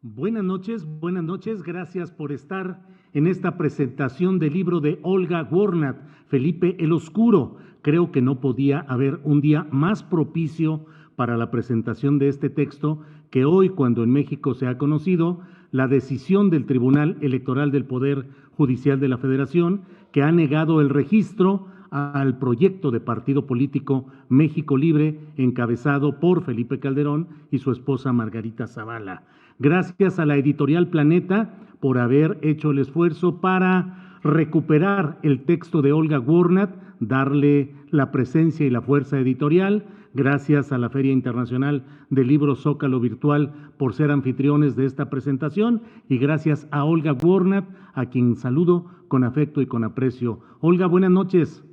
Buenas noches, gracias por estar en esta presentación del libro de Olga Warnat, Felipe el Oscuro. Creo que no podía haber un día más propicio para la presentación de este texto que hoy, cuando en México se ha conocido la decisión del Tribunal Electoral del Poder Judicial de la Federación, que ha negado el registro al proyecto de partido político México Libre, encabezado por Felipe Calderón y su esposa Margarita Zavala. Gracias a la editorial Planeta por haber hecho el esfuerzo para recuperar el texto de Olga Warnat, darle la presencia y la fuerza editorial. Gracias a la Feria Internacional del Libro Zócalo Virtual por ser anfitriones de esta presentación y gracias a Olga Warnat, a quien saludo con afecto y con aprecio. Olga, buenas noches.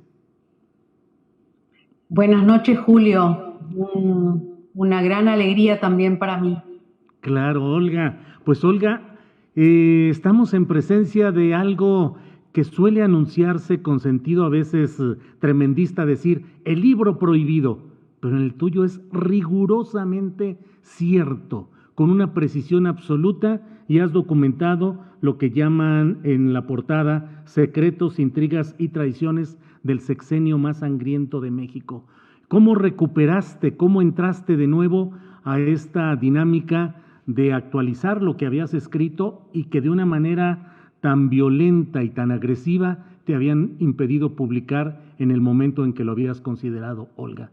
Buenas noches, Julio. Una gran alegría también para mí. Claro, Olga. Pues Olga, estamos en presencia de algo que suele anunciarse con sentido a veces tremendista, decir el libro prohibido, pero en el tuyo es rigurosamente cierto, con una precisión absoluta, y has documentado lo que llaman en la portada secretos, intrigas y traiciones del sexenio más sangriento de México. ¿Cómo recuperaste, cómo entraste de nuevo a esta dinámica de actualizar lo que habías escrito y que de una manera tan violenta y tan agresiva te habían impedido publicar en el momento en que lo habías considerado, Olga?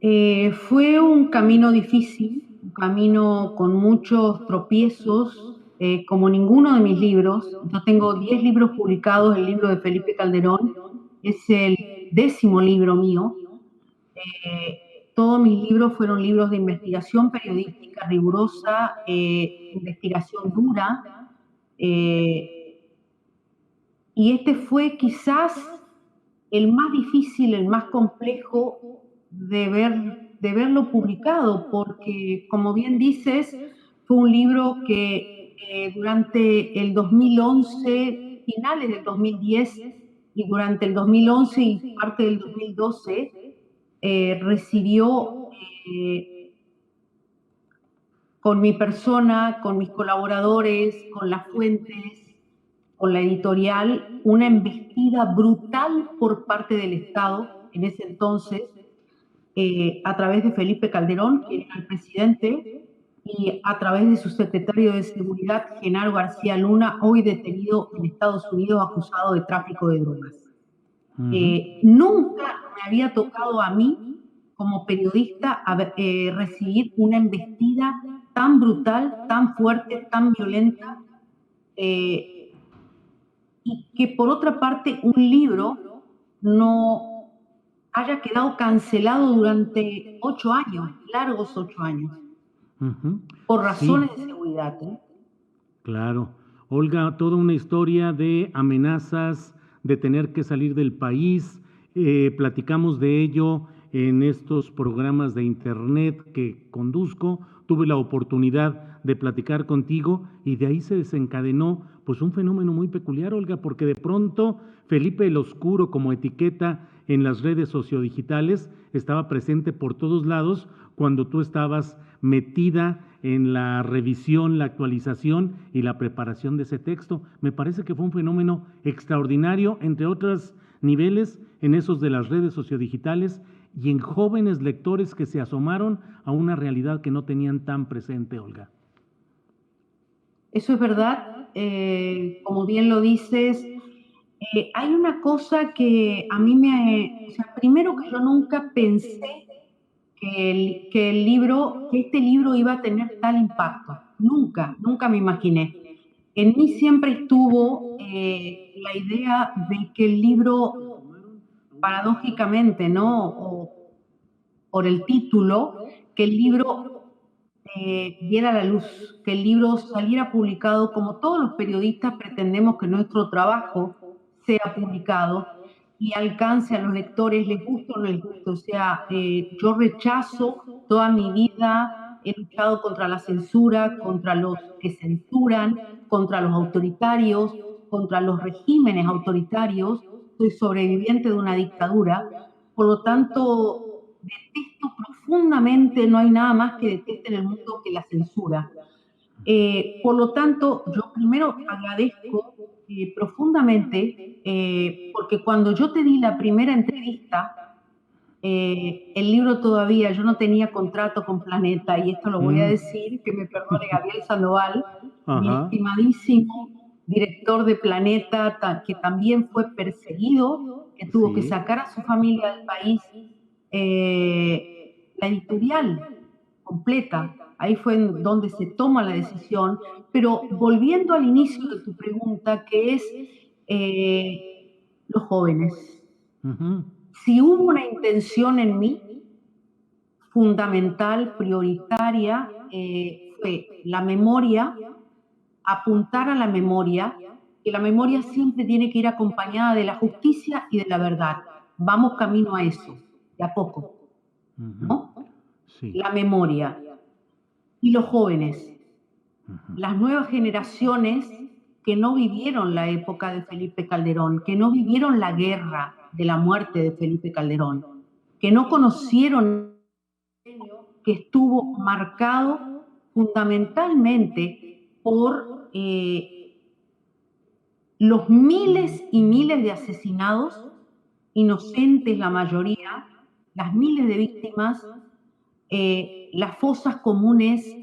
Fue un camino difícil, un camino con muchos tropiezos, como ninguno de mis libros. Yo tengo 10 libros publicados, el libro de Felipe Calderón es el 10º libro mío. Todos mis libros fueron libros de investigación periodística rigurosa, investigación dura, y este fue quizás el más difícil, el más complejo de verlo publicado, porque, como bien dices, fue un libro que durante el 2011, finales del 2010 y durante el 2011 y parte del 2012, recibió con mi persona, con mis colaboradores, con las fuentes, con la editorial, una embestida brutal por parte del Estado en ese entonces, a través de Felipe Calderón, que era el presidente, y a través de su secretario de Seguridad, Genaro García Luna, hoy detenido en Estados Unidos acusado de tráfico de drogas. Nunca me había tocado a mí, como periodista, recibir una embestida tan brutal, tan fuerte, tan violenta, y que por otra parte un libro no haya quedado cancelado durante 8 años, largos 8 años, por razones de seguridad. Claro. Olga, toda una historia de amenazas, de tener que salir del país. Platicamos de ello en estos programas de internet que conduzco. Tuve la oportunidad de platicar contigo y de ahí se desencadenó pues un fenómeno muy peculiar, Olga, porque de pronto Felipe el Oscuro como etiqueta en las redes sociodigitales estaba presente por todos lados cuando tú estabas metida en la revisión, la actualización y la preparación de ese texto. Me parece que fue un fenómeno extraordinario, entre otros niveles, en esos de las redes sociodigitales y en jóvenes lectores que se asomaron a una realidad que no tenían tan presente, Olga. Eso es verdad, como bien lo dices. Hay una cosa que a mí o sea, primero que yo nunca pensé que este libro iba a tener tal impacto. Nunca me imaginé. En mí siempre estuvo la idea de que el libro, paradójicamente, ¿no? O por el título, que el libro viera la luz, que el libro saliera publicado como todos los periodistas pretendemos que nuestro trabajo sea publicado y alcance a los lectores, les guste o no les guste. O sea, yo rechazo toda mi vida, he luchado contra la censura, contra los que censuran, contra los autoritarios, contra los regímenes autoritarios. Soy sobreviviente de una dictadura, por lo tanto, detesto profundamente, no hay nada más que deteste en el mundo que la censura. Por lo tanto, yo primero agradezco profundamente, porque cuando yo te di la primera entrevista, el libro todavía, yo no tenía contrato con Planeta, y esto lo voy a decir, que me perdone Gabriel Sandoval, mi Ajá. estimadísimo director de Planeta, que también fue perseguido, que tuvo que Sí. sacar a su familia del país, la editorial completa, ahí fue en donde se toma la decisión. Pero volviendo al inicio de tu pregunta, que es los jóvenes. Ujú. Si hubo una intención en mí, fundamental, prioritaria, fue la memoria, apuntar a la memoria, que la memoria siempre tiene que ir acompañada de la justicia y de la verdad. Vamos camino a eso, de a poco, Ujú. ¿no? Sí. La memoria. Y los jóvenes, las nuevas generaciones que no vivieron la época de Felipe Calderón, que no vivieron la guerra de la muerte de Felipe Calderón, que no conocieron, que estuvo marcado fundamentalmente por los miles y miles de asesinados, inocentes la mayoría, las miles de víctimas, las fosas comunes,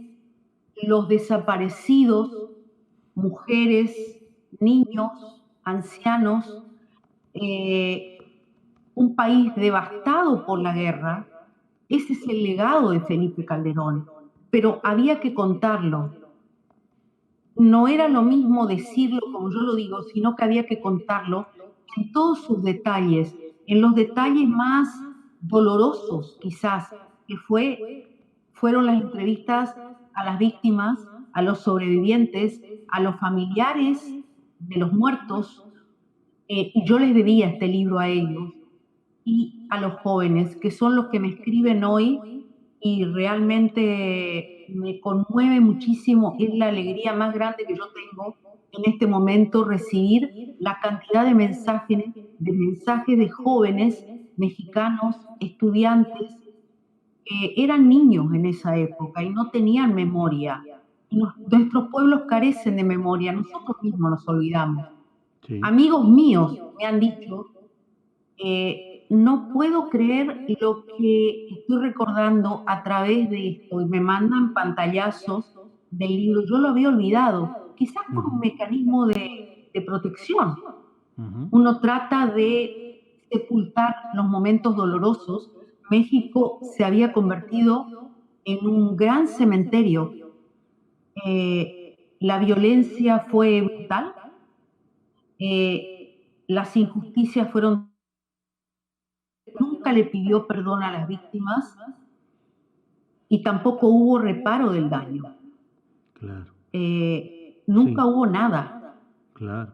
los desaparecidos, mujeres, niños, ancianos, un país devastado por la guerra. Ese es el legado de Felipe Calderón, pero había que contarlo. No era lo mismo decirlo como yo lo digo, sino que había que contarlo en todos sus detalles, en los detalles más dolorosos quizás, que fueron las entrevistas a las víctimas, a los sobrevivientes, a los familiares de los muertos. Y yo les debía este libro a ellos y a los jóvenes, que son los que me escriben hoy, y realmente me conmueve muchísimo. Es la alegría más grande que yo tengo en este momento, recibir la cantidad de mensajes de jóvenes mexicanos, estudiantes, que eran niños en esa época y no tenían memoria. Nuestros pueblos carecen de memoria, nosotros mismos nos olvidamos. Sí. Amigos míos me han dicho, no puedo creer lo que estoy recordando a través de esto, y me mandan pantallazos del libro. Yo lo había olvidado, quizás por un mecanismo de protección. Ujú. Uno trata de sepultar los momentos dolorosos. México se había convertido en un gran cementerio. La violencia fue brutal, las injusticias fueron. Nunca le pidió perdón a las víctimas y tampoco hubo reparo del daño. Claro. Nunca Sí. hubo nada. Claro.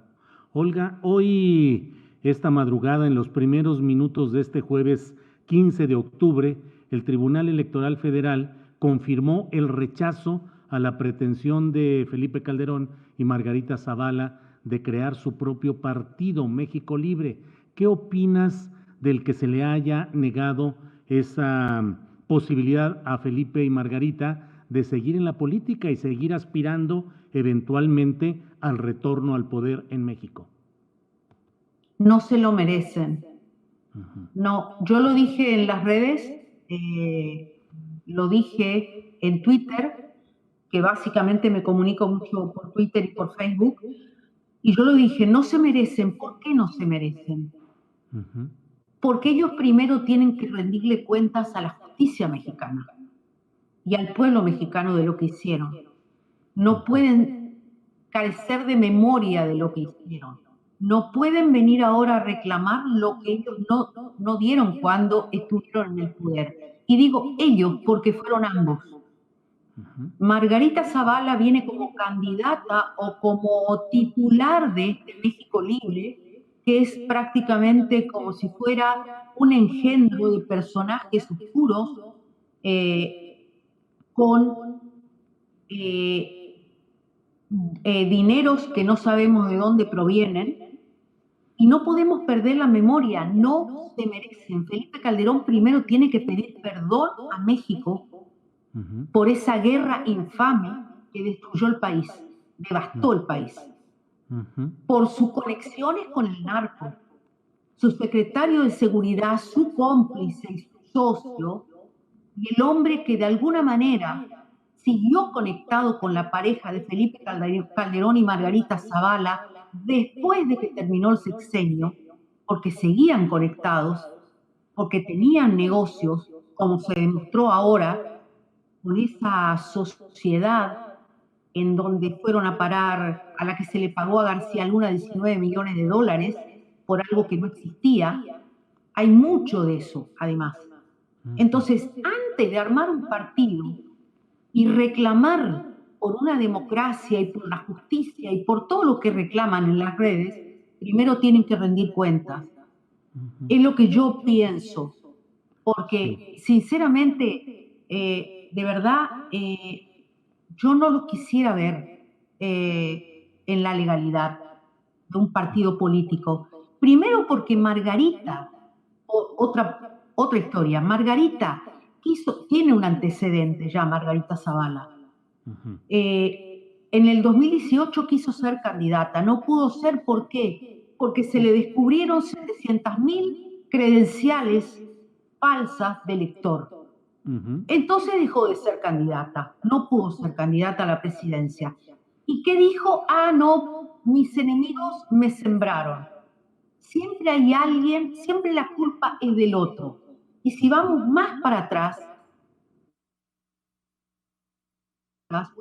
Olga, hoy, esta madrugada, en los primeros minutos de este jueves 15 de octubre, el Tribunal Electoral Federal confirmó el rechazo a la pretensión de Felipe Calderón y Margarita Zavala de crear su propio partido, México Libre. ¿Qué opinas del que se le haya negado esa posibilidad a Felipe y Margarita de seguir en la política y seguir aspirando eventualmente al retorno al poder en México? No se lo merecen. Ujú. No, yo lo dije en las redes, lo dije en Twitter, que básicamente me comunico mucho por Twitter y por Facebook, y yo lo dije, no se merecen. ¿Por qué no se merecen? Ujú. Porque ellos primero tienen que rendirle cuentas a la justicia mexicana y al pueblo mexicano de lo que hicieron. No pueden carecer de memoria de lo que hicieron. No pueden venir ahora a reclamar lo que ellos no dieron cuando estuvieron en el poder. Y digo ellos porque fueron ambos. Ujú. Margarita Zavala viene como candidata o como titular de este México Libre, que es prácticamente como si fuera un engendro de personajes oscuros, con dineros que no sabemos de dónde provienen, y no podemos perder la memoria, no se merecen. Felipe Calderón primero tiene que pedir perdón a México por esa guerra infame que destruyó el país, devastó el país, por sus conexiones con el narco, su secretario de seguridad, su cómplice y su socio, y el hombre que de alguna manera siguió conectado con la pareja de Felipe Calderón y Margarita Zavala después de que terminó el sexenio, porque seguían conectados, porque tenían negocios, como se demostró ahora, con esa sociedad en donde fueron a parar, a la que se le pagó a García Luna 19 millones de dólares por algo que no existía. Hay mucho de eso, además. Entonces, antes de armar un partido y reclamar por una democracia y por la justicia y por todo lo que reclaman en las redes, primero tienen que rendir cuentas. Es lo que yo pienso, porque sinceramente, de verdad, yo no los quisiera ver en la legalidad de un partido político. Primero porque Margarita, otra historia, Margarita tiene un antecedente ya, Margarita Zavala. En el 2018 quiso ser candidata, no pudo ser, ¿por qué? Porque se le descubrieron 700.000 credenciales falsas de elector. Entonces dejó de ser candidata, no pudo ser candidata a la presidencia. ¿Y qué dijo? Ah, no, mis enemigos me sembraron. Siempre hay alguien, siempre la culpa es del otro. Y si vamos más para atrás,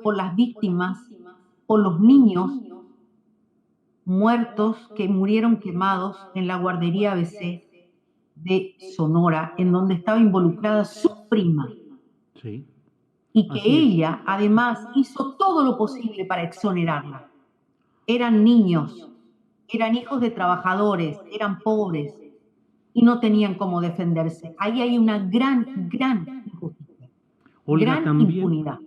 por las víctimas, por los niños muertos que murieron quemados en la guardería ABC de Sonora, en donde estaba involucrada su prima. Sí. Y que ella, además, hizo todo lo posible para exonerarla. Eran niños, eran hijos de trabajadores, eran pobres y no tenían cómo defenderse. Ahí hay una gran injusticia, Olga, gran impunidad.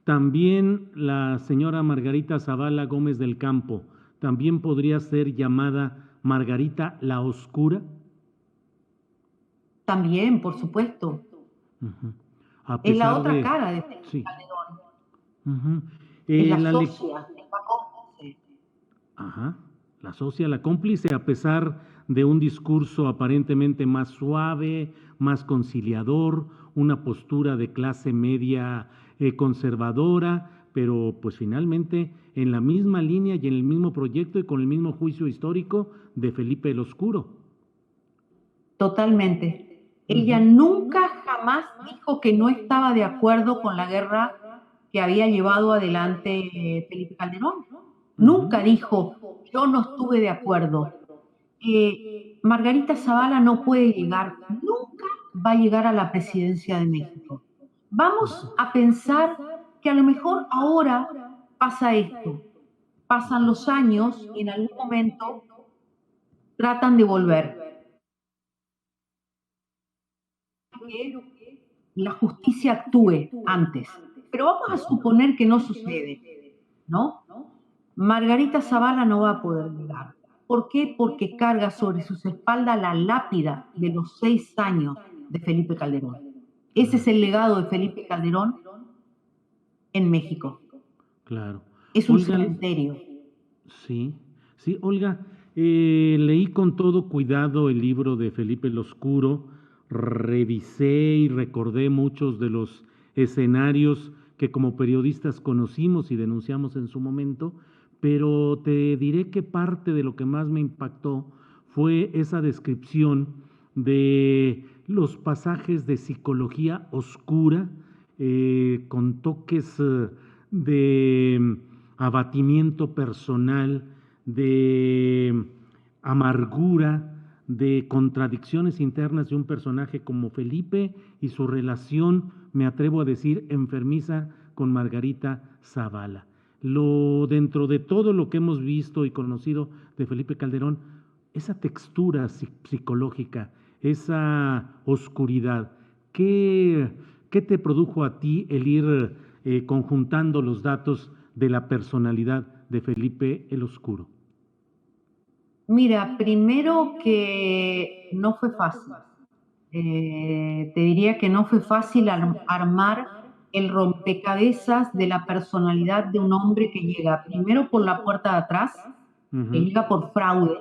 También la señora Margarita Zavala Gómez del Campo, ¿también podría ser llamada Margarita la Oscura? También, por supuesto. A pesar es la otra cara de Felipe Calderón. Es la socia, es la cómplice. La socia, la cómplice, a pesar de un discurso aparentemente más suave, más conciliador, una postura de clase media conservadora, pero pues finalmente en la misma línea y en el mismo proyecto y con el mismo juicio histórico de Felipe el Oscuro. Totalmente. Ella nunca jamás dijo que no estaba de acuerdo con la guerra que había llevado adelante Felipe Calderón. Nunca dijo, yo no estuve de acuerdo. Margarita Zavala no puede llegar, nunca va a llegar a la presidencia de México. Vamos a pensar que a lo mejor ahora pasa esto, pasan los años y en algún momento tratan de volver. Que la justicia actúe antes. Pero vamos a suponer que no sucede, ¿no? Margarita Zavala no va a poder llegar. ¿Por qué? Porque carga sobre sus espaldas la lápida de los 6 años de Felipe Calderón. Ese es el legado de Felipe Calderón en México. Claro. Es un cementerio. Sí, Olga, leí con todo cuidado el libro de Felipe el Oscuro, revisé y recordé muchos de los escenarios que como periodistas conocimos y denunciamos en su momento, pero te diré que parte de lo que más me impactó fue esa descripción de los pasajes de psicología oscura, con toques de abatimiento personal, de amargura, de contradicciones internas de un personaje como Felipe y su relación, me atrevo a decir, enfermiza con Margarita Zavala. Dentro de todo lo que hemos visto y conocido de Felipe Calderón, esa textura psicológica, esa oscuridad, ¿qué te produjo a ti el ir conjuntando los datos de la personalidad de Felipe el Oscuro? Mira, primero que no fue fácil. Te diría que no fue fácil armar el rompecabezas de la personalidad de un hombre que llega primero por la puerta de atrás, que Ujú. llega por fraude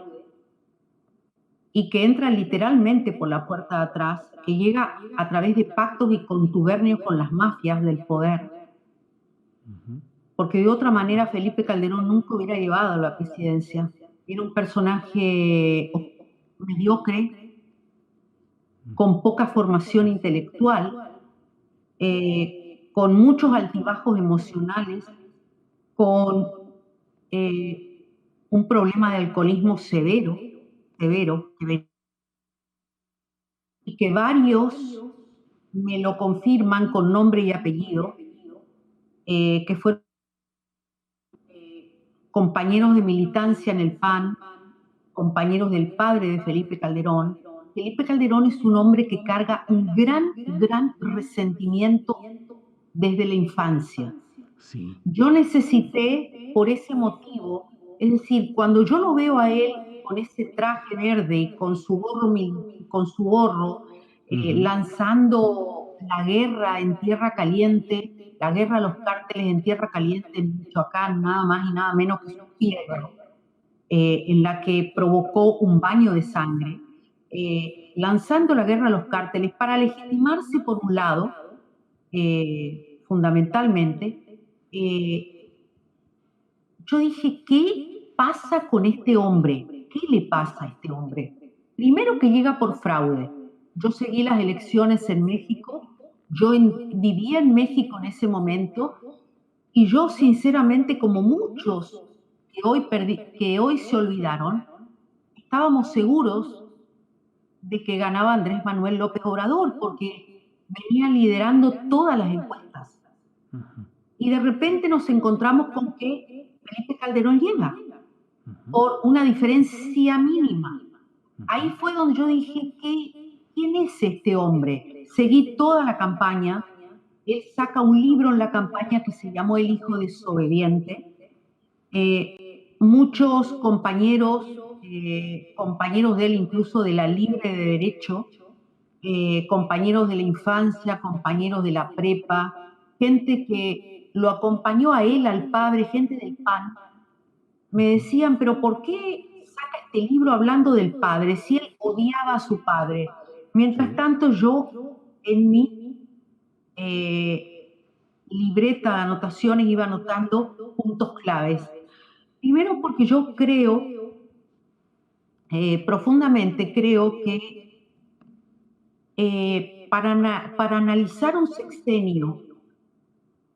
y que entra literalmente por la puerta de atrás, que llega a través de pactos y contubernios con las mafias del poder, Ujú. porque de otra manera Felipe Calderón nunca hubiera llevado a la presidencia. Era un personaje mediocre, con poca formación intelectual, con muchos altibajos emocionales, con un problema de alcoholismo severo, severo, y que varios me lo confirman con nombre y apellido, que fueron compañeros de militancia en el PAN, compañeros del padre de Felipe Calderón. Felipe Calderón es un hombre que carga un gran resentimiento desde la infancia. Sí. Yo necesité, por ese motivo, es decir, cuando yo lo veo a él con ese traje verde y con su gorro Ujú. lanzando la guerra en tierra caliente, la guerra a los cárteles en tierra caliente en Michoacán, nada más y nada menos que su tierra, en la que provocó un baño de sangre, lanzando la guerra a los cárteles para legitimarse por un lado, fundamentalmente, yo dije, ¿qué pasa con este hombre? ¿Qué le pasa a este hombre? Primero que llega por fraude. Yo seguí las elecciones en México, vivía en México en ese momento y yo sinceramente, como muchos que hoy se olvidaron, estábamos seguros de que ganaba Andrés Manuel López Obrador porque venía liderando todas las encuestas. Ujú. Y de repente nos encontramos con que Felipe Calderón llega Ujú. por una diferencia mínima. Ahí Ujú. fue donde yo dije, ¿quién es este hombre? Seguí toda la campaña. Él saca un libro en la campaña que se llamó El hijo desobediente. Muchos compañeros de él, incluso de la Libre de Derecho, compañeros de la infancia, compañeros de la prepa, gente que lo acompañó a él, al padre, gente del PAN, me decían, pero ¿por qué saca este libro hablando del padre si él odiaba a su padre? Mientras Sí. tanto, yo en mi libreta de anotaciones iba anotando puntos claves. Primero porque yo creo, profundamente creo que para analizar un sexenio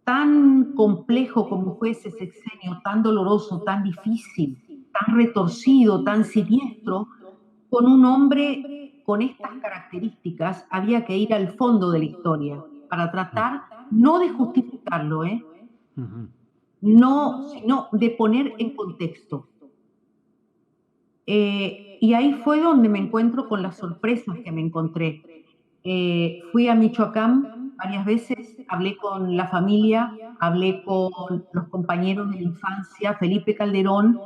tan complejo como fue ese sexenio, tan doloroso, tan difícil, tan retorcido, tan siniestro, con un hombre con estas características había que ir al fondo de la historia para tratar no de justificarlo, Ujú. no, sino de poner en contexto. Y ahí fue donde me encuentro con las sorpresas que me encontré. Fui a Michoacán varias veces, hablé con la familia, hablé con los compañeros de la infancia, Felipe Calderón,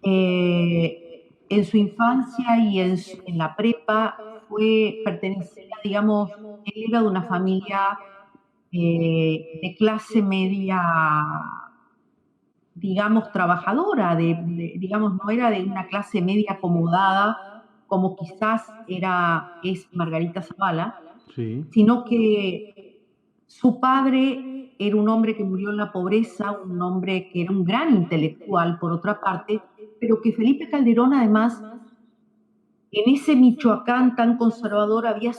en su infancia y en la prepa pertenecía, digamos, él era de una familia de clase media, digamos, trabajadora, digamos, no era de una clase media acomodada, como quizás es Margarita Zavala, Sí. sino que su padre era un hombre que murió en la pobreza, un hombre que era un gran intelectual, por otra parte, pero que Felipe Calderón, además, en ese Michoacán tan conservador había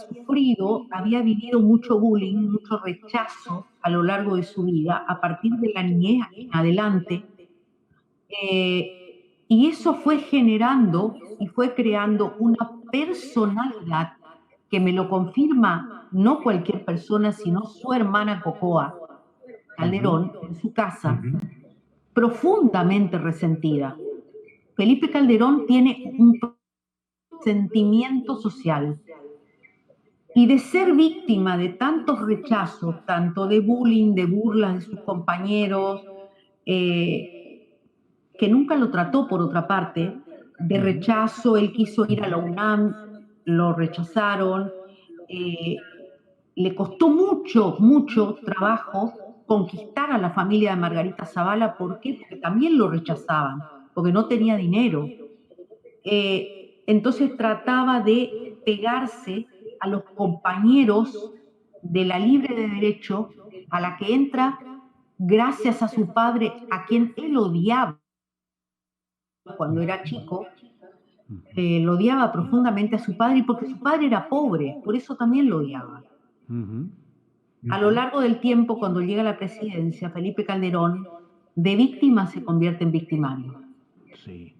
vivido mucho bullying, mucho rechazo a lo largo de su vida, a partir de la niñez en adelante, y eso fue generando y fue creando una personalidad que me lo confirma no cualquier persona, sino su hermana Cocoa Ujú. Calderón en su casa, profundamente resentida. Felipe Calderón tiene un sentimiento social y de ser víctima de tantos rechazos, tanto de bullying, de burlas de sus compañeros, que nunca lo trató por otra parte, de rechazo. Él quiso ir a la UNAM, lo rechazaron. Le costó mucho trabajo conquistar a la familia de Margarita Zavala. ¿Por qué? Porque también lo rechazaban, porque no tenía dinero. Entonces trataba de pegarse a los compañeros de la Libre de Derecho, a la que entra gracias a su padre, a quien él odiaba cuando era chico. Lo odiaba profundamente a su padre, y porque su padre era pobre, por eso también lo odiaba. A lo largo del tiempo, cuando llega a la presidencia, Felipe Calderón, de víctima se convierte en victimario. Sí.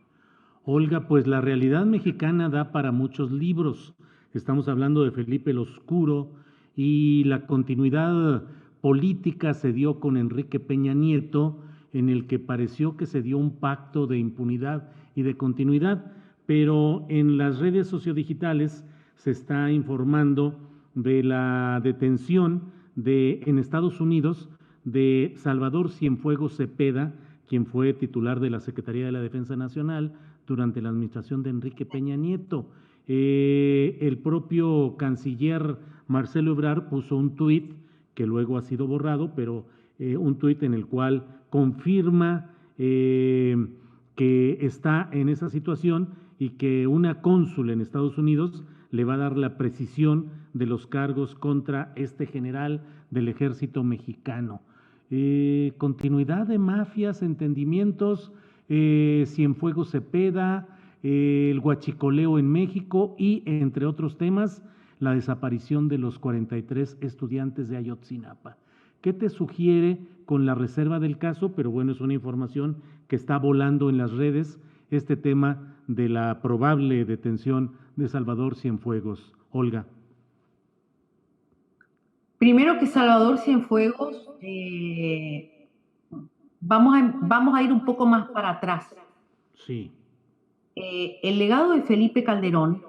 Olga, pues la realidad mexicana da para muchos libros. Estamos hablando de Felipe el Oscuro, y la continuidad política se dio con Enrique Peña Nieto, en el que pareció que se dio un pacto de impunidad y de continuidad, pero en las redes sociodigitales se está informando de la detención en Estados Unidos de Salvador Cienfuegos Cepeda, quien fue titular de la Secretaría de la Defensa Nacional durante la administración de Enrique Peña Nieto. El propio canciller Marcelo Ebrard puso un tuit que luego ha sido borrado, pero un tuit en el cual confirma que está en esa situación y que una cónsul en Estados Unidos le va a dar la precisión de los cargos contra este general del ejército mexicano. Continuidad de mafias, entendimientos, Cienfuegos Cepeda, el huachicoleo en México y, entre otros temas, la desaparición de los 43 estudiantes de Ayotzinapa. ¿Qué te sugiere, con la reserva del caso, pero bueno, es una información que está volando en las redes, este tema de la probable detención de Salvador Cienfuegos? Olga. Primero que Salvador Cienfuegos, vamos a ir un poco más para atrás. Sí. El legado de Felipe Calderón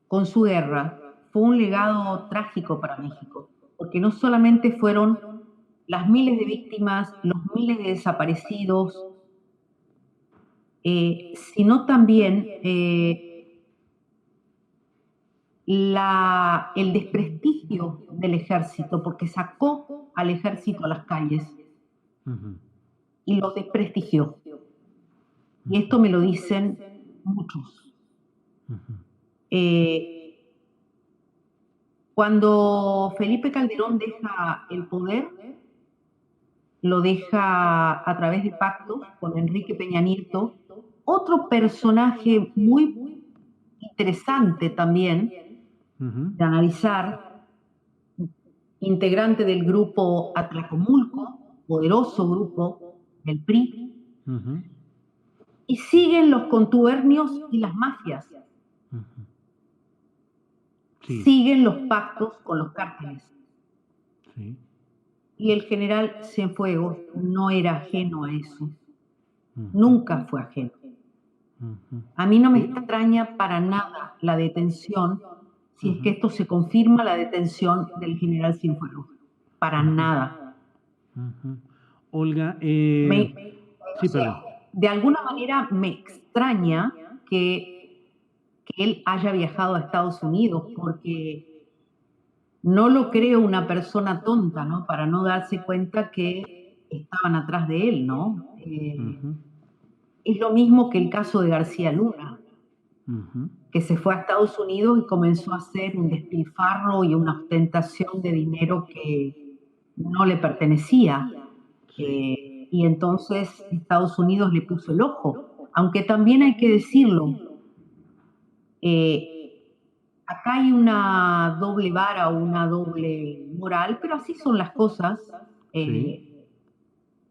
con su guerra fue un legado trágico para México, porque no solamente fueron las miles de víctimas, los miles de desaparecidos, sino también el desprestigio del ejército, porque sacó al ejército a las calles y lo desprestigió. Y esto me lo dicen muchos. Cuando Felipe Calderón deja el poder, lo deja a través de pactos con Enrique Peña Nieto, otro personaje muy interesante también de analizar, integrante del grupo Atlacomulco, poderoso grupo del PRI, y siguen los contubernios y las mafias. Sí. Siguen los pactos con los cárteles. Sí. Y el general Cienfuegos no era ajeno a eso. Nunca fue ajeno. A mí no me extraña para nada la detención, si es que esto se confirma, la detención del general Cienfuegos. Para nada. Olga, sí, perdón. De alguna manera me extraña que él haya viajado a Estados Unidos, porque no lo creo una persona tonta, ¿no? Para no darse cuenta que estaban atrás de él, ¿no? Es lo mismo que el caso de García Luna, que se fue a Estados Unidos y comenzó a hacer un despilfarro y una ostentación de dinero que no le pertenecía. Y entonces Estados Unidos le puso el ojo. Aunque también hay que decirlo, acá hay una doble vara o una doble moral, pero así son las cosas.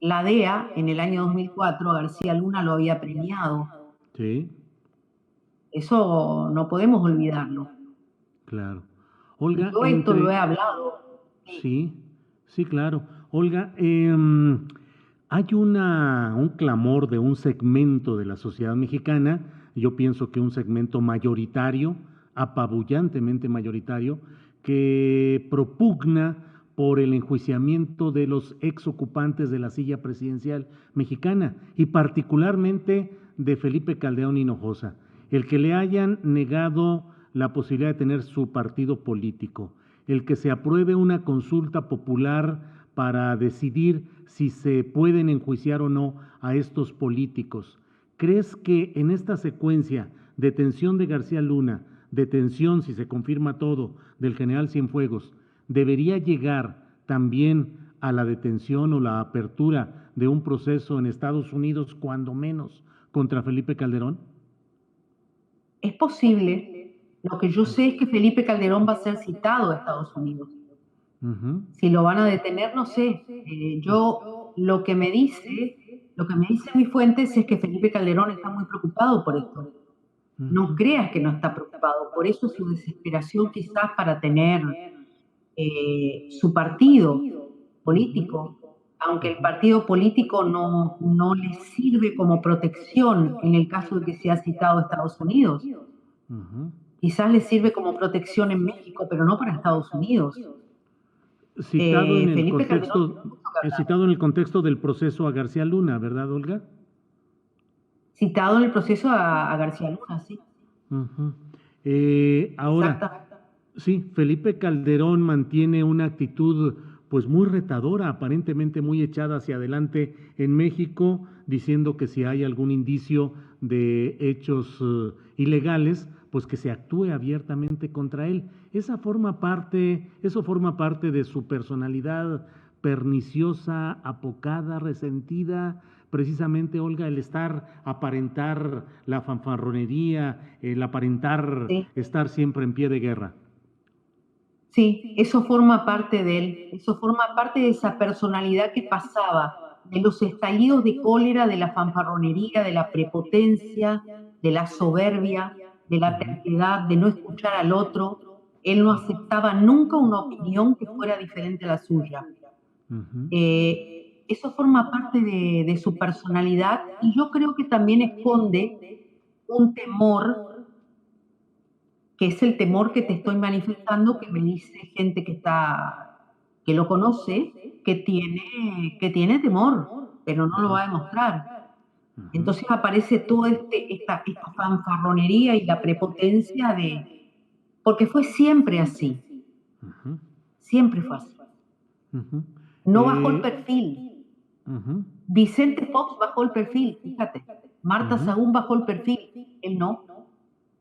La DEA en el año 2004 a García Luna lo había premiado. Sí. Eso no podemos olvidarlo. Claro. Olga, yo esto lo he hablado. Sí, sí, claro. Olga, hay un clamor de un segmento de la sociedad mexicana, yo pienso que un segmento mayoritario, apabullantemente mayoritario, que propugna por el enjuiciamiento de los exocupantes de la silla presidencial mexicana, y particularmente de Felipe Calderón Hinojosa, el que le hayan negado la posibilidad de tener su partido político, el que se apruebe una consulta popular para decidir si se pueden enjuiciar o no a estos políticos. ¿Crees que en esta secuencia, detención de García Luna, detención, si se confirma todo, del general Cienfuegos, debería llegar también a la detención o la apertura de un proceso en Estados Unidos, cuando menos, contra Felipe Calderón? Es posible. Lo que yo sé es que Felipe Calderón va a ser citado a Estados Unidos. Ujú, Si lo van a detener, no sé. Yo lo que me dicen mis fuentes es que Felipe Calderón está muy preocupado por esto. No ujú, creas que no está preocupado. Por eso su desesperación quizás para tener su partido ujú, político, aunque el ujú, partido político no le sirve como protección en el caso de que sea citado a Estados Unidos. ujú. Quizás le sirve como protección en México, pero no para Estados Unidos. Citado en el Felipe Calderón contexto, tiene mucho que hablar. citado en el contexto del proceso a García Luna, ¿verdad, Olga? Citado en el proceso a García Luna, sí, Ujú. Ahora, exactamente. sí, Felipe Calderón mantiene una actitud pues muy retadora, aparentemente muy echada hacia adelante en México, diciendo que si hay algún indicio de hechos ilegales, pues que se actúe abiertamente contra él. Eso forma parte de su personalidad perniciosa, apocada, resentida, precisamente, Olga, el aparentar la fanfarronería, el aparentar Sí, estar siempre en pie de guerra. sí, eso forma parte de él, eso forma parte de esa personalidad que pasaba, de los estallidos de cólera, de la fanfarronería, de la prepotencia, de la soberbia, de la Ujú, terquedad, de no escuchar al otro. Él no aceptaba nunca una opinión que fuera diferente a la suya. ujú, Eso forma parte de su personalidad y yo creo que también esconde un temor, que es el temor que te estoy manifestando, que me dice gente que lo conoce, que tiene temor, pero no lo ujú, va a demostrar. ujú, Entonces aparece toda esta fanfarronería y la prepotencia porque fue ujú, siempre fue así. ujú. No bajó el Eh, perfil. ujú, Vicente Fox bajó el perfil, fíjate. Marta ujú, Sagún bajó el perfil, él no.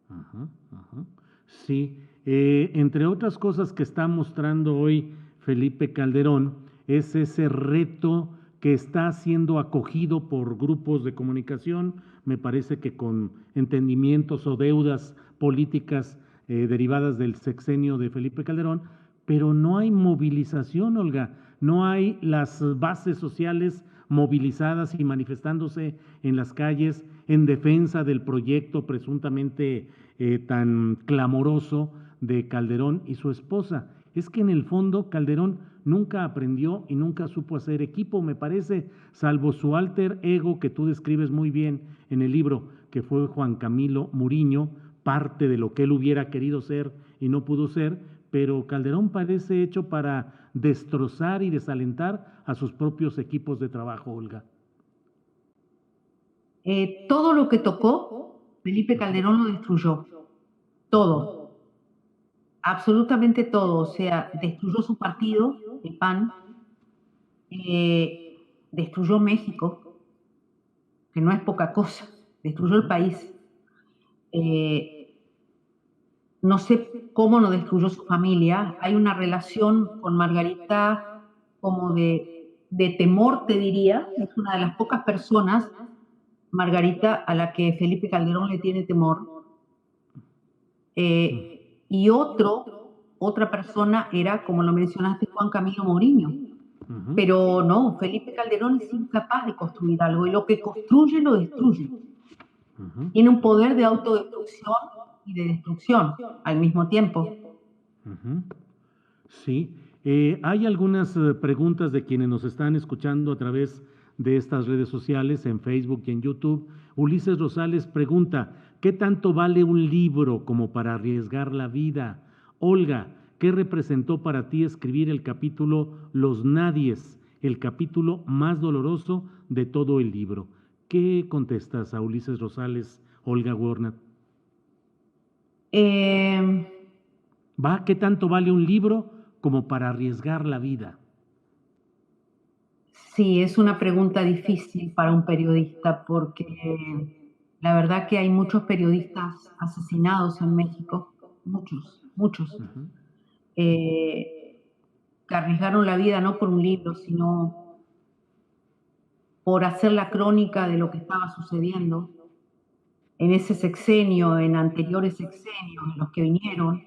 ujú, ujú. Sí, entre otras cosas que está mostrando hoy Felipe Calderón es ese reto que está siendo acogido por grupos de comunicación, me parece que con entendimientos o deudas políticas derivadas del sexenio de Felipe Calderón, pero no hay movilización, Olga, no hay las bases sociales movilizadas y manifestándose en las calles en defensa del proyecto presuntamente tan clamoroso de Calderón y su esposa. Es que en el fondo Calderón nunca aprendió y nunca supo hacer equipo, me parece, salvo su alter ego que tú describes muy bien en el libro, que fue Juan Camilo Muriño, parte de lo que él hubiera querido ser y no pudo ser, pero Calderón parece hecho para destrozar y desalentar a sus propios equipos de trabajo, Olga. Todo lo que tocó, Felipe Ujú, Calderón lo destruyó. ujú, Todo, absolutamente todo. O sea, destruyó su partido, el PAN, destruyó México, que no es poca cosa, destruyó el ujú, país. Eh, no sé cómo no destruyó su familia. Hay una relación con Margarita como de temor, te diría. Es una de las pocas personas, Margarita, a la que Felipe Calderón le tiene temor. ujú, Y otra persona era, como lo mencionaste, Juan Camilo Mourinho. ujú, Pero no, Felipe Calderón es incapaz de construir algo y lo que construye lo destruye. ujú, Tiene un poder de autodestrucción y de destrucción al mismo tiempo. ujú. Sí, hay algunas preguntas de quienes nos están escuchando a través de estas redes sociales, en Facebook y en YouTube. Ulises Rosales pregunta, ¿qué tanto vale un libro como para arriesgar la vida? Olga, ¿qué representó para ti escribir el capítulo Los Nadies, el capítulo más doloroso de todo el libro? ¿Qué contestas a Ulises Rosales, Olga Warnat? Eh, ¿Qué tanto vale un libro como para arriesgar la vida? sí, es una pregunta difícil para un periodista porque la verdad que hay muchos periodistas asesinados en México, muchos, muchos, Ujú. eh, que arriesgaron la vida no por un libro, sino por hacer la crónica de lo que estaba sucediendo en ese sexenio, en anteriores sexenios, en los que vinieron,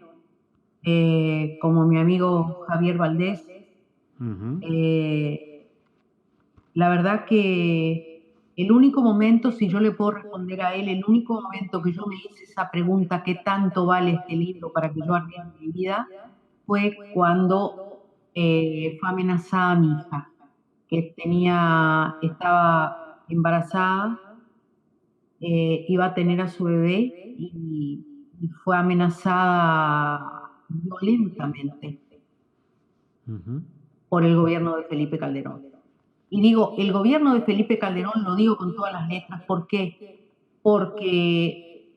como mi amigo Javier Valdés. Ujú. Eh, la verdad que el único momento, si yo le puedo responder a él, el único momento que yo me hice esa pregunta, ¿qué tanto vale este libro para que yo arriesgue mi vida? Fue cuando fue amenazada mi hija, que estaba embarazada, iba a tener a su bebé y fue amenazada violentamente Ujú. por el gobierno de Felipe Calderón. Y digo, el gobierno de Felipe Calderón, lo digo con todas las letras, ¿por qué? Porque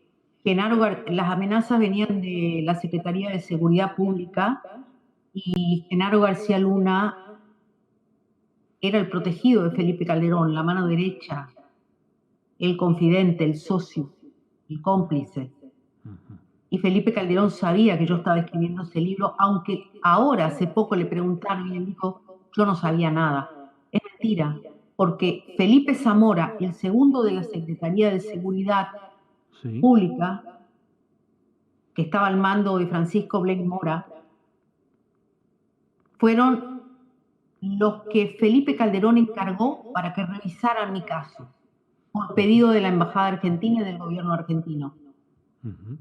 las amenazas venían de la Secretaría de Seguridad Pública y Genaro García Luna era el protegido de Felipe Calderón, la mano derecha, el confidente, el socio, el cómplice. Ujú. Y Felipe Calderón sabía que yo estaba escribiendo ese libro, aunque ahora hace poco le preguntaron y él dijo, yo no sabía nada. Es mentira, porque Felipe Zamora, el segundo de la Secretaría de Seguridad Sí. Pública, que estaba al mando de Francisco Blake Mora, fueron los que Felipe Calderón encargó para que revisaran mi caso, por Ujú. pedido de la Embajada Argentina y del gobierno argentino. Ujú.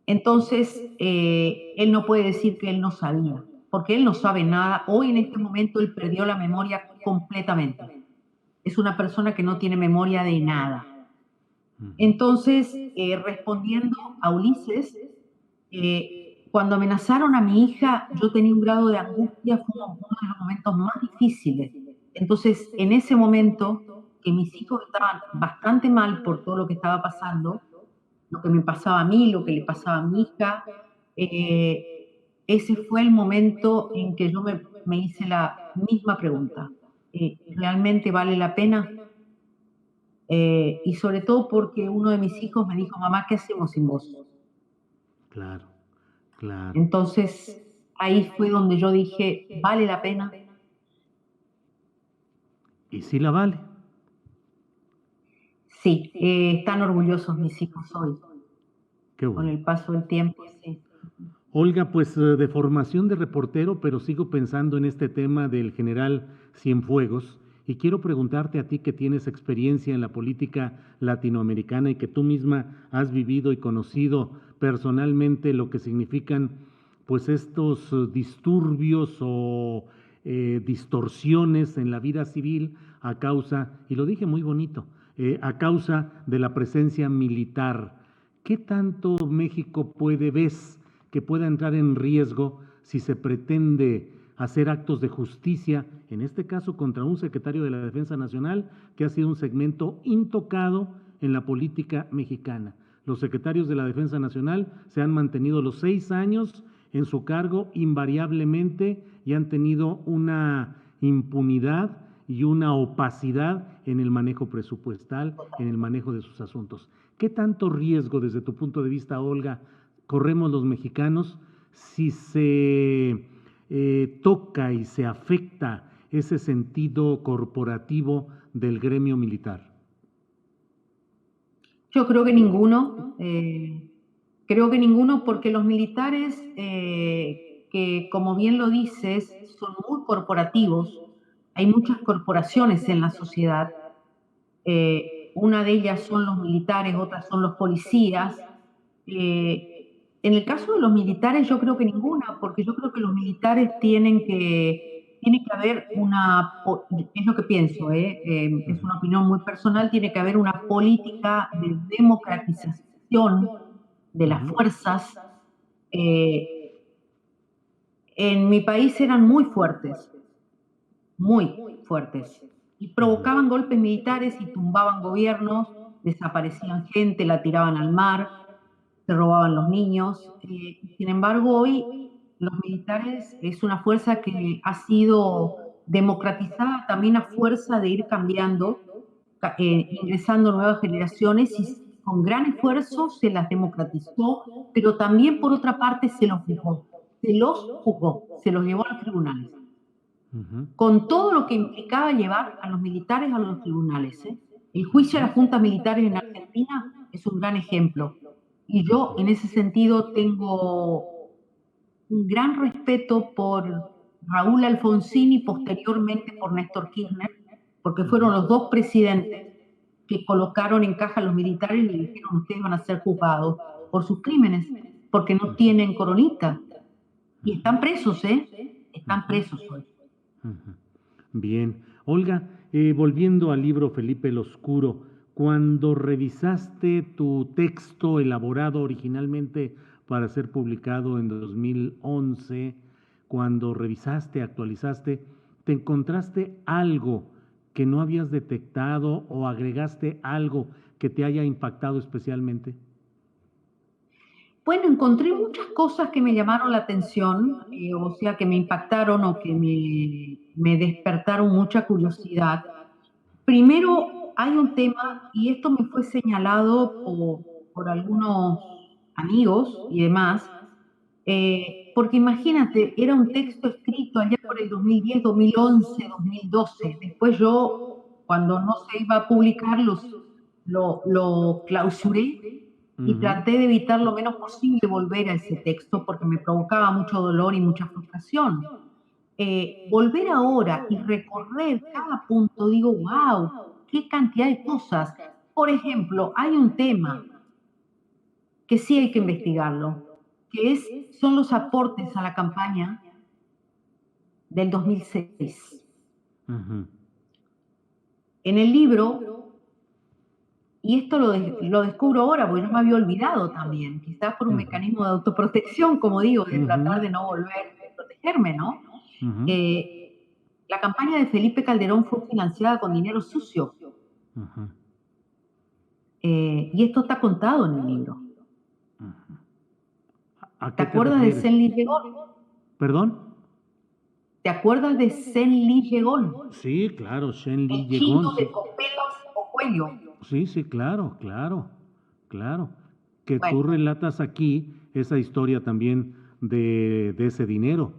Entonces, él no puede decir que él no sabía, porque él no sabe nada. Hoy en este momento él perdió la memoria completamente. Es una persona que no tiene memoria de nada. Ujú. Entonces, respondiendo a Ulises, cuando amenazaron a mi hija, yo tenía un grado de angustia, fue uno de los momentos más difíciles. Entonces, en ese momento, que mis hijos estaban bastante mal por todo lo que estaba pasando, lo que me pasaba a mí, lo que le pasaba a mi hija. Ese fue el momento en que yo me hice la misma pregunta. ¿Realmente vale la pena? Y sobre todo porque uno de mis hijos me dijo, mamá, ¿qué hacemos sin vos? Claro, claro. Entonces, ahí fue donde yo dije, ¿vale la pena? Y sí la vale. Sí, están orgullosos mis hijos hoy, Qué con bueno. el paso del tiempo, sí. Olga, pues de formación de reportero, pero sigo pensando en este tema del general Cienfuegos y quiero preguntarte a ti que tienes experiencia en la política latinoamericana y que tú misma has vivido y conocido personalmente lo que significan pues estos disturbios o distorsiones en la vida civil a causa, y lo dije muy bonito, a causa de la presencia militar. ¿Qué tanto México ves que pueda entrar en riesgo si se pretende hacer actos de justicia, en este caso contra un secretario de la Defensa Nacional que ha sido un segmento intocado en la política mexicana? Los secretarios de la Defensa Nacional se han mantenido los 6 años en su cargo invariablemente y han tenido una impunidad y una opacidad en el manejo presupuestal, en el manejo de sus asuntos. ¿Qué tanto riesgo desde tu punto de vista, Olga, corremos los mexicanos si se toca y se afecta ese sentido corporativo del gremio militar? Yo creo que ninguno porque los militares, que como bien lo dices, son muy corporativos, hay muchas corporaciones en la sociedad, una de ellas son los militares, otras son los policías. En el caso de los militares yo creo que ninguna, porque yo creo que los militares tiene que haber es lo que pienso, es Ujú. una opinión muy personal, tiene que haber una política de democratización de las Ujú. fuerzas. Eh, en mi país eran muy fuertes, muy fuertes. y provocaban golpes militares y tumbaban gobiernos, desaparecían gente, la tiraban al mar, se robaban los niños. Sin embargo, hoy los militares es una fuerza que ha sido democratizada también a fuerza de ir cambiando, ingresando nuevas generaciones y con gran esfuerzo se las democratizó, pero también por otra parte se los juzgó, se los llevó a los tribunales, con todo lo que implicaba llevar a los militares a los tribunales. El juicio a las juntas militares en Argentina es un gran ejemplo. Y yo, en ese sentido, tengo un gran respeto por Raúl Alfonsín y posteriormente por Néstor Kirchner, porque fueron los dos presidentes que colocaron en caja a los militares y le dijeron: ustedes van a ser juzgados por sus crímenes, porque no tienen coronita. Y están presos, están presos hoy. Bien. Olga, volviendo al libro Felipe el Oscuro, cuando revisaste tu texto elaborado originalmente para ser publicado en 2011, cuando revisaste, actualizaste, ¿te encontraste algo que no habías detectado o agregaste algo que te haya impactado especialmente? Bueno, encontré muchas cosas que me llamaron la atención, o sea, que me impactaron o que me despertaron mucha curiosidad. Primero, hay un tema, y esto me fue señalado por algunos amigos y demás, porque imagínate, era un texto escrito allá por el 2010, 2011, 2012. Después yo, cuando no se iba a publicar, lo clausuré y traté de evitar lo menos posible volver a ese texto porque me provocaba mucho dolor y mucha frustración. Volver ahora y recorrer cada punto, digo, wow, qué cantidad de cosas. Por ejemplo, hay un tema que sí hay que investigarlo, que son los aportes a la campaña del 2006. En el libro, y esto lo descubro ahora porque yo me había olvidado también, quizás por un mecanismo de autoprotección, como digo, de tratar de no volver a protegerme, ¿no? La campaña de Felipe Calderón fue financiada con dinero sucio. Y esto está contado en el libro. ¿A ¿Te qué te acuerdas de refieres? Senli Llegón? ¿Perdón? ¿Te acuerdas de Senli Llegón? Sí, claro, Shen Li El Llegón, chino sí. de Copelas o Cuello. Sí, sí, claro, claro, claro. Que tú Bueno, relatas aquí esa historia también de ese dinero.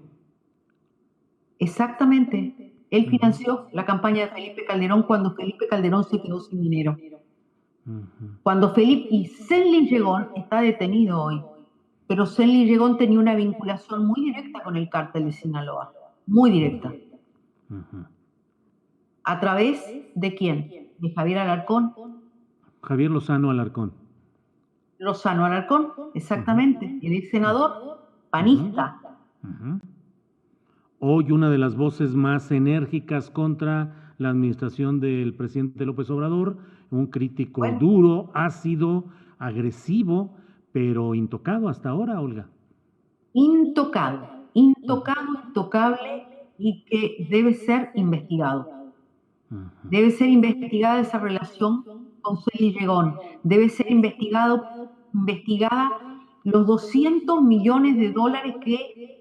exactamente. Él financió la campaña de Felipe Calderón cuando Felipe Calderón se quedó sin dinero. Cuando Felipe y Senli Llegón está detenido hoy, pero Senli Llegón tenía una vinculación muy directa con el cártel de Sinaloa, muy directa. ¿A través de quién? De Javier Alarcón. Javier Lozano Alarcón. Lozano Alarcón, exactamente, el ex senador panista. Hoy una de las voces más enérgicas contra la administración del presidente López Obrador, un crítico Bueno, duro, ácido, agresivo, pero intocado hasta ahora, Olga. intocado, intocable y que debe ser investigado. Debe ser investigada esa relación con Celi Llegón. Debe ser investigada los 200 millones de dólares que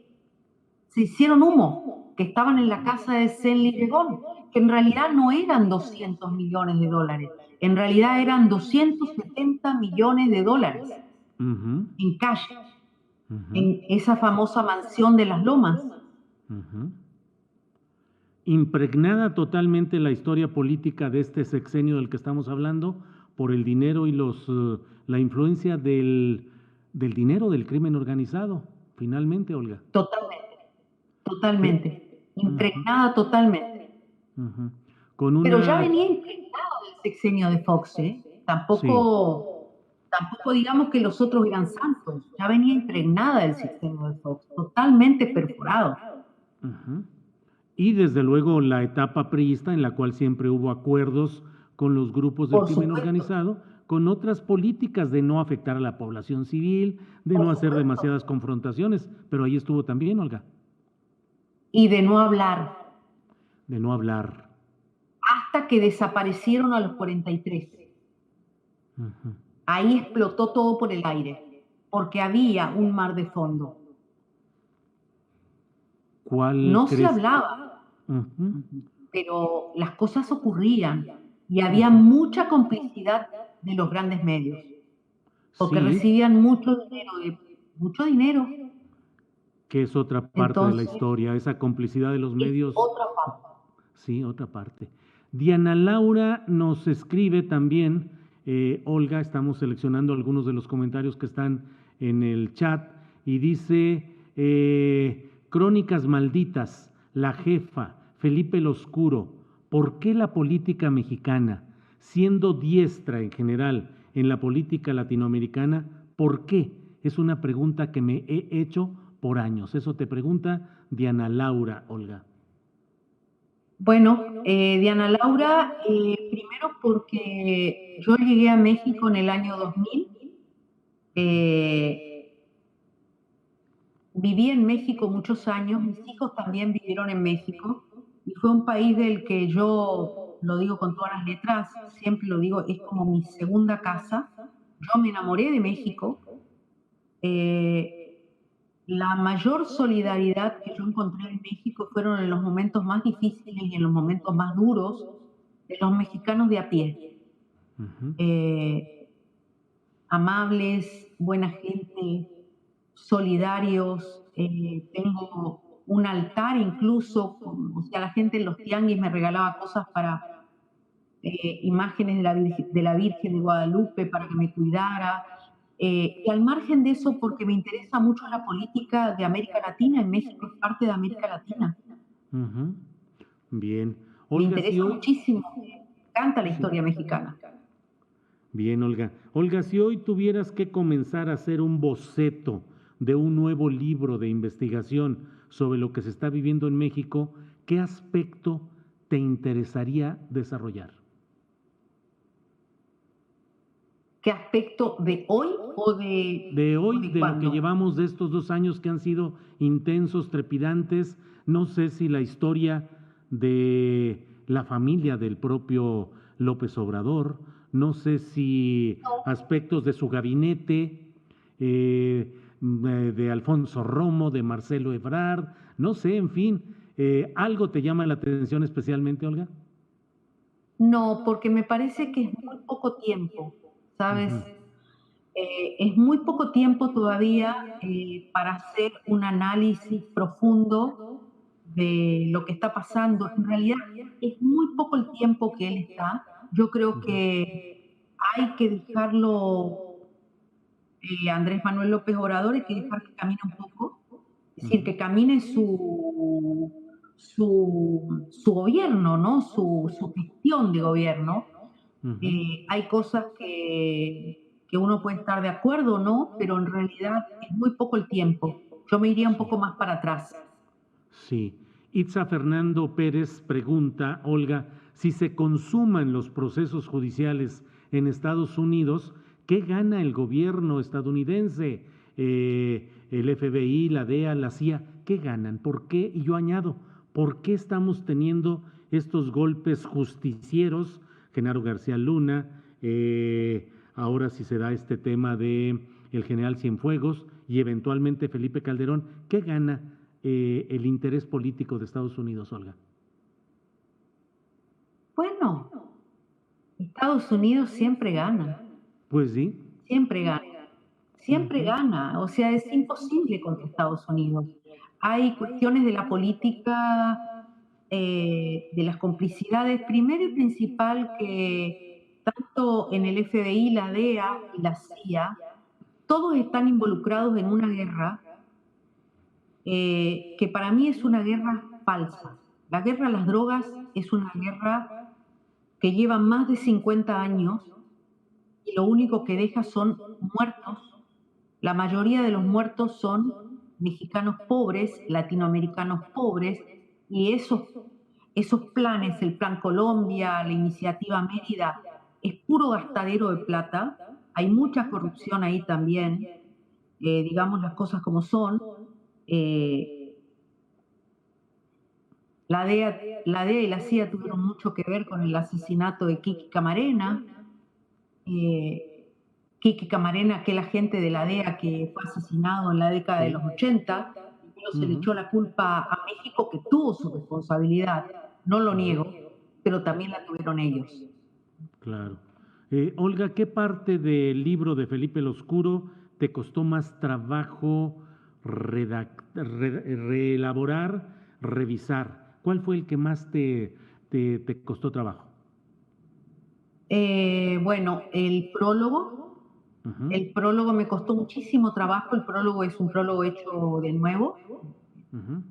se hicieron humo, que estaban en la casa de Celi Llegón, que en realidad no eran 200 millones de dólares, en realidad eran 270 millones de dólares en cash, en esa famosa mansión de las Lomas. Impregnada totalmente la historia política de este sexenio del que estamos hablando por el dinero y la influencia del dinero del crimen organizado, finalmente, Olga. Totalmente, Pe- totalmente, impregnada totalmente. Con Pero ya una, venía impregnado del sexenio de Fox, ¿eh? sí, Tampoco digamos que los otros eran santos, ya venía impregnada del sexenio de Fox, totalmente perforado. y desde luego la etapa priista en la cual siempre hubo acuerdos con los grupos del Por crimen supuesto, organizado, con otras políticas de no afectar a la población civil, de no por hacer supuesto. demasiadas confrontaciones, pero ahí estuvo también, Olga, Y de no hablar, de no hablar. hasta que desaparecieron a los 43. Ujú. Ahí explotó todo por el aire, porque había un mar de fondo. ¿Cuál No se crees? hablaba, Ujú, pero las cosas ocurrían y había ujú. mucha complicidad de los grandes medios, porque Sí, recibían mucho dinero. que es otra parte de la Entonces, historia, esa complicidad de los es medios. otra parte. Sí, otra parte. Diana Laura nos escribe también, Olga, estamos seleccionando algunos de los comentarios que están en el chat, y dice, Crónicas Malditas, La Jefa, Felipe el Oscuro, ¿por qué la política mexicana, siendo diestra en general en la política latinoamericana, por qué? Es una pregunta que me he hecho por años. Eso te pregunta Diana Laura, Olga. Bueno, Diana Laura, primero porque yo llegué a México en el año 2000. Viví en México muchos años, mis hijos también vivieron en México y fue un país del que yo, lo digo con todas las letras, siempre lo digo, es como mi segunda casa. Yo me enamoré de México. La mayor solidaridad que yo encontré en México fueron en los momentos más difíciles y en los momentos más duros de los mexicanos de a pie. Ujú. Eh, Amables, buena gente, solidarios. Tengo un altar incluso, o sea, la gente en los tianguis me regalaba cosas para imágenes de la Virgen de Guadalupe para que me cuidara. Y al margen de eso, porque me interesa mucho la política de América Latina, en México es parte de América Latina. Ujú. Bien. Me Olga, si interesa hoy, muchísimo, me encanta la sí, historia mexicana. bien, Olga. Olga, si hoy tuvieras que comenzar a hacer un boceto de un nuevo libro de investigación sobre lo que se está viviendo en México, ¿qué aspecto te interesaría desarrollar? ¿Qué aspecto de hoy De o hoy, de de lo que cuándo? llevamos de estos 2 años que han sido intensos, trepidantes, no sé si la historia de la familia del propio López Obrador, no sé si aspectos de su gabinete, de Alfonso Romo, de Marcelo Ebrard, no sé, en fin, ¿algo te llama la atención especialmente, Olga? No, porque me parece que es muy poco tiempo, ¿sabes? Ujú, Es muy poco tiempo todavía para hacer un análisis profundo de lo que está pasando. En realidad es muy poco el tiempo que él está. Yo creo ujú, que hay que dejarlo, Andrés Manuel López Obrador, hay que dejar que camine un poco, es decir, ujú, que camine su gobierno, ¿no? Su gestión de gobierno. ujú. Hay cosas que uno puede estar de acuerdo o no, pero en realidad es muy poco el tiempo. Yo me iría un Sí. poco más para atrás. Sí. Itza Fernando Pérez pregunta, Olga, si se consuman los procesos judiciales en Estados Unidos, ¿qué gana el gobierno estadounidense? El FBI, la DEA, la CIA, ¿qué ganan? ¿Por qué? Y yo añado, ¿por qué estamos teniendo estos golpes justicieros? Genaro García Luna, ahora si se da este tema de el general Cienfuegos y eventualmente Felipe Calderón, ¿qué gana el interés político de Estados Unidos, Olga? Bueno, Estados Unidos siempre gana, Pues sí. siempre gana, siempre Ujú, gana. O sea, es imposible contra Estados Unidos. Hay cuestiones de la política, de las complicidades, primero y principal que tanto en el FBI, la DEA y la CIA, todos están involucrados en una guerra que para mí es una guerra falsa. La guerra a las drogas es una guerra que lleva más de 50 años y lo único que deja son muertos. La mayoría de los muertos son mexicanos pobres, latinoamericanos pobres, y esos planes, el Plan Colombia, la iniciativa Mérida, es puro gastadero de plata. Hay mucha corrupción ahí también, digamos las cosas como son. Eh, La DEA y la CIA tuvieron mucho que ver con el asesinato de Kiki Camarena. Kiki Camarena, aquel agente de la DEA que fue asesinado en la década de Sí. los 80, primero se le Ujú. echó la culpa a México, que tuvo su responsabilidad, no lo Ajá. niego, pero también la tuvieron ellos. Claro. Olga, ¿qué parte del libro de Felipe el Oscuro te costó más trabajo reelaborar, revisar? ¿Cuál fue el que más te costó trabajo? Bueno, Ujú, el prólogo me costó muchísimo trabajo, el prólogo es un prólogo hecho de nuevo, ujú,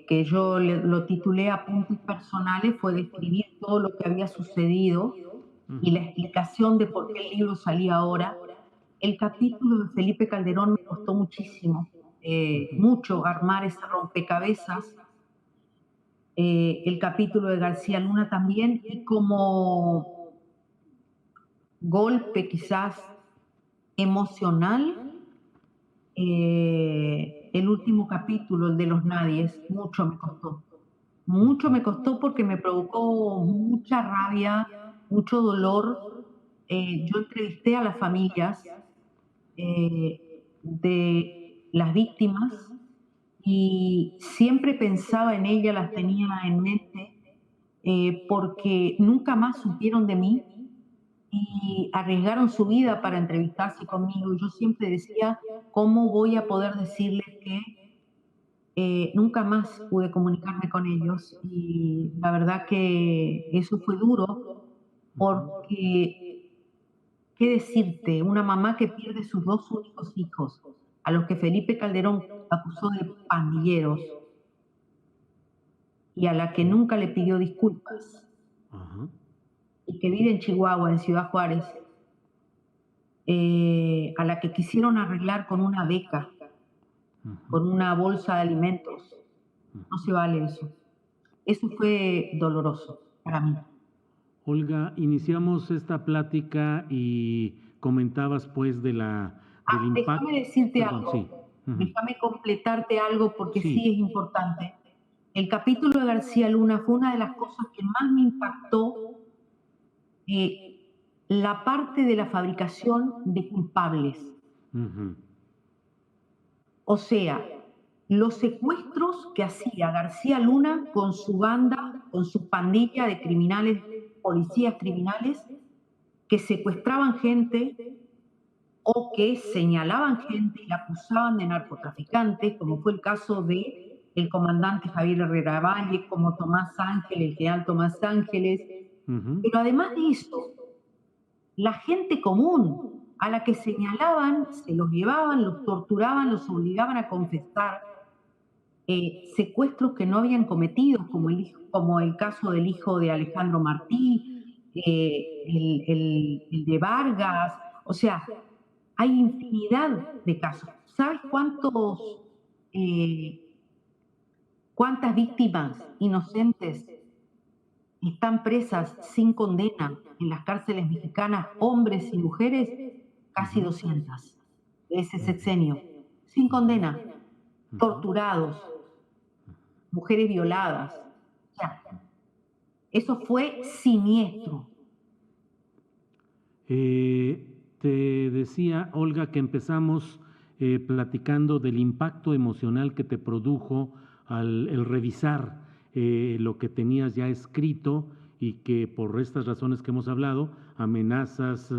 que yo lo titulé Apuntes personales, fue describir todo lo que había sucedido y ujú, la explicación de por qué el libro salía ahora. El capítulo de Felipe Calderón me costó muchísimo, ujú, mucho armar ese rompecabezas. El capítulo de García Luna también, y como golpe quizás emocional, el último capítulo, el de los nadies, mucho me costó. Mucho ujú. me costó porque me provocó mucha rabia, mucho dolor. Yo entrevisté a las familias de las víctimas y siempre pensaba en ellas, las tenía en mente, porque nunca más supieron de mí y arriesgaron su vida para entrevistarse conmigo. Y yo siempre decía, ¿cómo voy a poder decirles que nunca más pude comunicarme con ellos? Y la verdad que eso fue duro Ujú. porque, ¿qué decirte? Una mamá que pierde sus dos únicos hijos, a los que Felipe Calderón acusó de pandilleros y a la que nunca le pidió disculpas, Ajá. y que vive en Chihuahua, en Ciudad Juárez, a la que quisieron arreglar con una beca, Ujú, con una bolsa de alimentos. No ujú. se vale eso. Eso fue doloroso para mí. Olga, iniciamos esta plática y comentabas pues del Déjame impacto. decirte Perdón, algo, sí. Ujú. déjame completarte algo porque Sí. sí es importante. El capítulo de García Luna fue una de las cosas que más me impactó, la parte de la fabricación de culpables. Ujú, O sea, los secuestros que hacía García Luna con su banda, con su pandilla de criminales, policías criminales, que secuestraban gente o que señalaban gente y la acusaban de narcotraficantes, como fue el caso de el comandante Javier Herrera Valle, como Tomás Ángeles, el general Tomás Ángeles. ujú, Pero además de eso, la gente común a la que señalaban, se los llevaban, los torturaban, los obligaban a confesar secuestros que no habían cometido, como el caso del hijo de Alejandro Martí, el de Vargas. O sea, hay infinidad de casos. ¿Sabes eh, cuántas víctimas inocentes están presas sin condena en las cárceles mexicanas, hombres y mujeres? Casi ujú, 200 de ese ujú, sexenio, sin ujú, condena, ujú. torturados, mujeres violadas. O sea, eso fue siniestro. Te decía, Olga, que empezamos platicando del impacto emocional que te produjo al el revisar lo que tenías ya escrito y que por estas razones que hemos hablado, amenazas,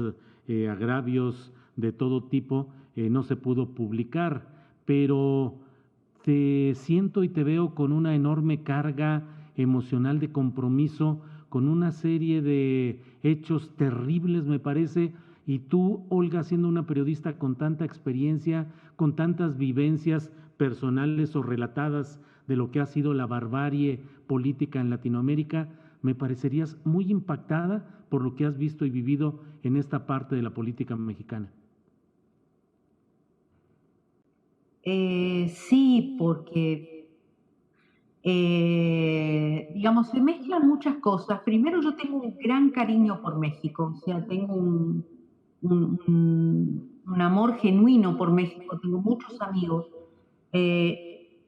agravios de todo tipo, no se pudo publicar. Pero te siento y te veo con una enorme carga emocional de compromiso, con una serie de hechos terribles, me parece, y tú, Olga, siendo una periodista con tanta experiencia, con tantas vivencias personales o relatadas de lo que ha sido la barbarie política en Latinoamérica, me parecerías muy impactada por lo que has visto y vivido en esta parte de la política mexicana. Sí, porque, digamos, se mezclan muchas cosas. Primero, yo tengo un gran cariño por México, o sea, tengo un amor genuino por México, tengo muchos amigos.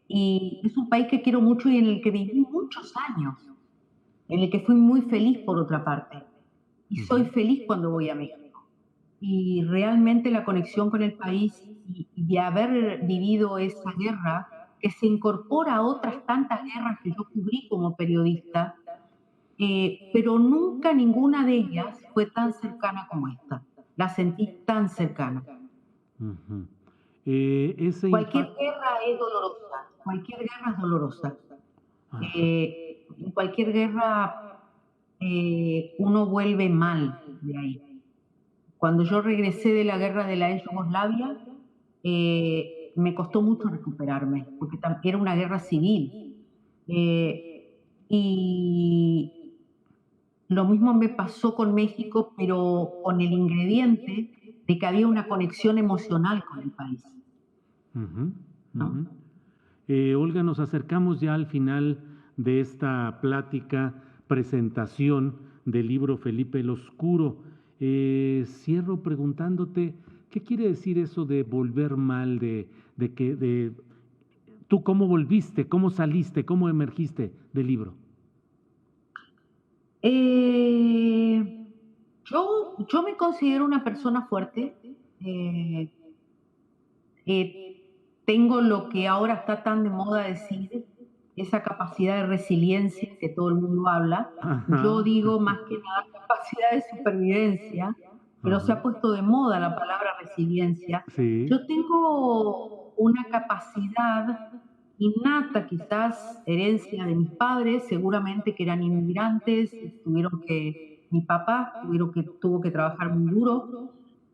y es un país que quiero mucho y en el que viví muchos años, en el que fui muy feliz por otra parte. Y soy Ujú, feliz cuando voy a México. Y realmente la conexión con el país y de haber vivido esa guerra, que se incorpora a otras tantas guerras que yo cubrí como periodista, pero nunca ninguna de ellas fue tan cercana como esta. La sentí tan cercana. ujú. Ese Cualquier impacto. guerra es dolorosa, cualquier guerra es dolorosa. Ajá. En cualquier guerra uno vuelve mal de ahí. Cuando yo regresé de la guerra de la ex Yugoslavia, me costó mucho recuperarme, porque era una guerra civil. Y lo mismo me pasó con México, pero con el ingrediente de que había una conexión emocional con el país, Ujú, ¿no? ujú. Olga, nos acercamos ya al final de esta plática, presentación del libro Felipe el Oscuro. Cierro preguntándote, ¿qué quiere decir eso de volver mal, de tú cómo volviste, cómo saliste, cómo emergiste del libro? Eh, yo me considero una persona fuerte. eh, Tengo lo que ahora está tan de moda decir, esa capacidad de resiliencia que todo el mundo habla. Yo Ajá, digo más que nada capacidad de supervivencia, pero se ajá, ha puesto de moda la palabra resiliencia. sí, Yo tengo una capacidad innata, quizás herencia de mis padres, seguramente que eran inmigrantes, mi papá tuvo que trabajar muy duro,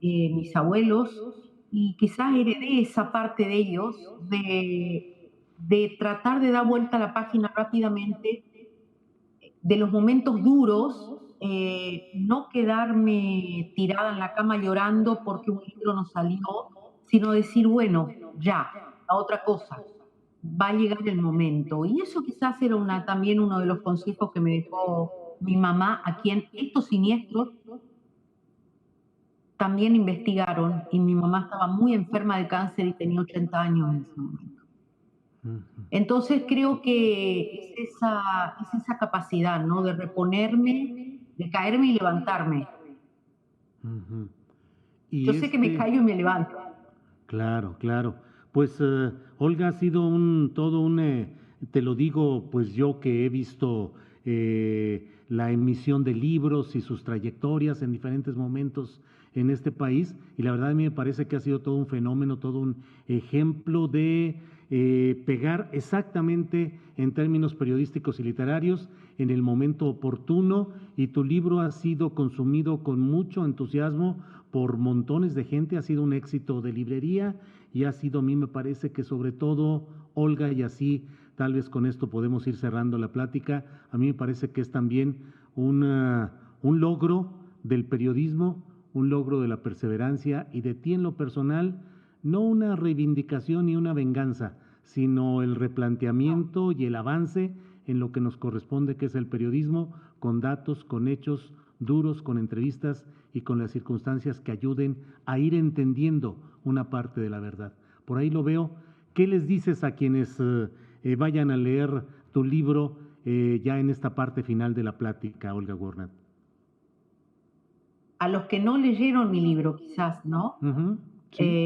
mis abuelos, y quizás heredé esa parte de ellos de tratar de dar vuelta a la página rápidamente, de los momentos duros, no quedarme tirada en la cama llorando porque un libro no salió, sino decir, bueno, ya, a otra cosa, va a llegar el momento. Y eso quizás era también uno de los consejos que me dejó mi mamá, a quien estos siniestros también investigaron, y mi mamá estaba muy enferma de cáncer y tenía 80 años en ese momento. ujú, Entonces creo que es esa capacidad, ¿no? De reponerme, de caerme y levantarme. ujú. Yo Y sé que me caigo y me levanto. claro, claro. Pues Olga, ha sido todo un, te lo digo, pues yo que he visto la emisión de libros y sus trayectorias en diferentes momentos en este país, y la verdad a mí me parece que ha sido todo un fenómeno, todo un ejemplo de pegar exactamente en términos periodísticos y literarios en el momento oportuno, y tu libro ha sido consumido con mucho entusiasmo por montones de gente, ha sido un éxito de librería y ha sido, a mí me parece que sobre todo, Olga, y así tal vez con esto podemos ir cerrando la plática, a mí me parece que es también un logro del periodismo, un logro de la perseverancia y de ti en lo personal, no una reivindicación ni una venganza, sino el replanteamiento y el avance en lo que nos corresponde, que es el periodismo, con datos, con hechos duros, con entrevistas y con las circunstancias que ayuden a ir entendiendo una parte de la verdad. Por ahí lo veo. ¿Qué les dices a quienes vayan a leer tu libro ya en esta parte final de la plática, Olga Warnat? A los que no leyeron mi libro, quizás, ¿no? Ujú, sí,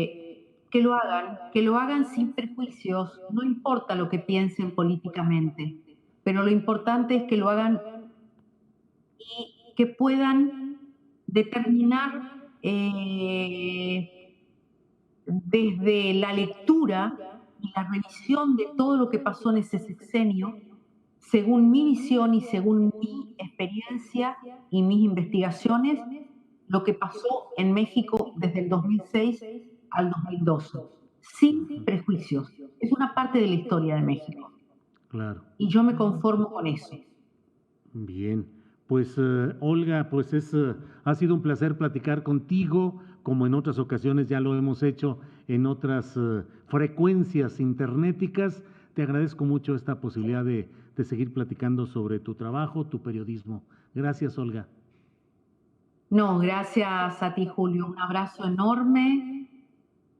Que lo hagan sin prejuicios, no importa lo que piensen políticamente, pero lo importante es que lo hagan y que puedan determinar desde la lectura y la revisión de todo lo que pasó en ese sexenio, según mi visión y según mi experiencia y mis investigaciones, lo que pasó en México desde el 2006 al 2012, sin ujú, prejuicios. Es una parte de la historia de México claro. y yo me conformo con eso. Bien, pues Olga, pues ha sido un placer platicar contigo, como en otras ocasiones ya lo hemos hecho en otras frecuencias internéticas. Te agradezco mucho esta posibilidad de seguir platicando sobre tu trabajo, tu periodismo. Gracias, Olga. No, gracias a ti, Julio. Un abrazo enorme.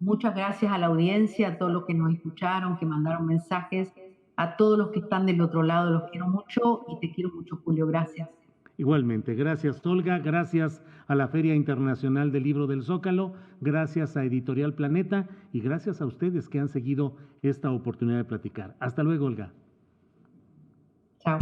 Muchas gracias a la audiencia, a todos los que nos escucharon, que mandaron mensajes, a todos los que están del otro lado. Los quiero mucho y te quiero mucho, Julio. Gracias. Igualmente, gracias Olga, gracias a la Feria Internacional del Libro del Zócalo, gracias a Editorial Planeta y gracias a ustedes que han seguido esta oportunidad de platicar. Hasta luego, Olga. Chao.